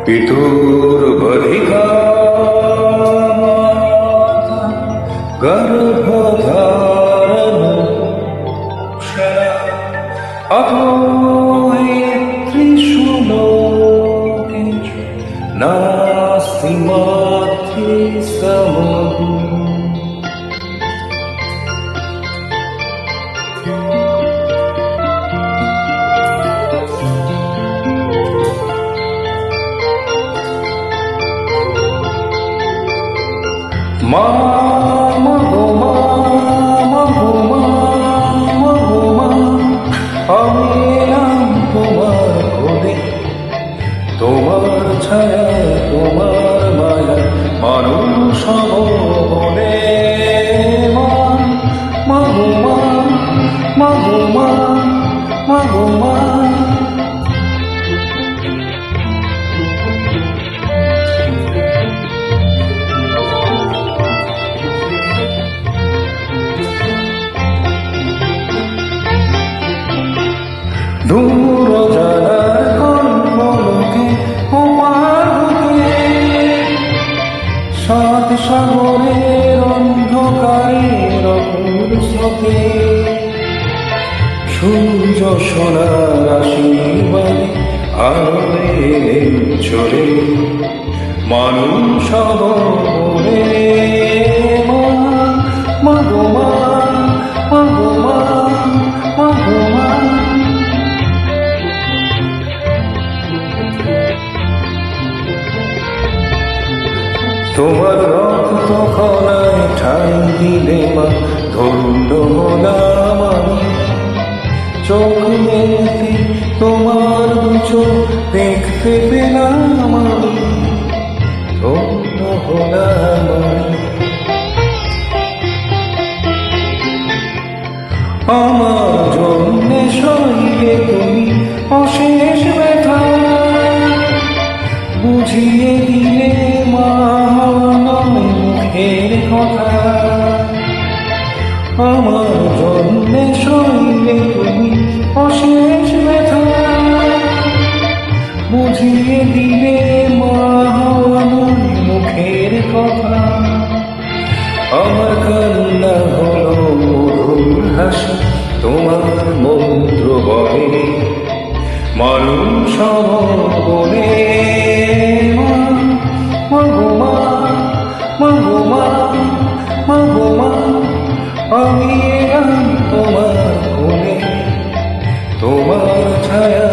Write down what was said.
পিতুর বধিকা গর্ভধারণ সেনা অথৈ ত্রিশূলোকে নাস্তি মাতৃসমম। মা মা গো মা, মা গো মা, মা গো মা, আমি এলাম তোমার কোলে, তোমার ছায়া তোমার মায়া মানুষ হব বলে। মা মা গো মা, মা গো মা, মা গো মা। দূর জানার কল্পলোকে তোমার বুকে, সাত সাগরের অন্ধকারের অপুর স্রোতে, সূর্য সোনার আশীর্বাদে আলোয় চলে মানুষ হব বলে। মা মা গো মা, মা গো মা, মা গো মা। তোমার রক্ত কণায় ঠাই দিলে মা ধন্য হলাম আমি, চোখ মেলতে তোমার চোখ দেখতে পেলাম আমি, ধন্য হলাম আমি। আমার জন্যে সইলে তুমি অশেষ ব্যথা, বুঝিয়ে দিলে মা মুখের কথা। আমার জন্যে সইলে তুমি অশেষ ব্যথা, বুঝিয়ে দিলে মা মুখের কথা। আমার কান্না হলো মধুর হাসি তোমার মন্ত্র বলে মানুষ হব বলে। মা মা গো মা, মা গো মা, মা গো মা, আমি এলাম তোমার কোলে, তোমার ছায়া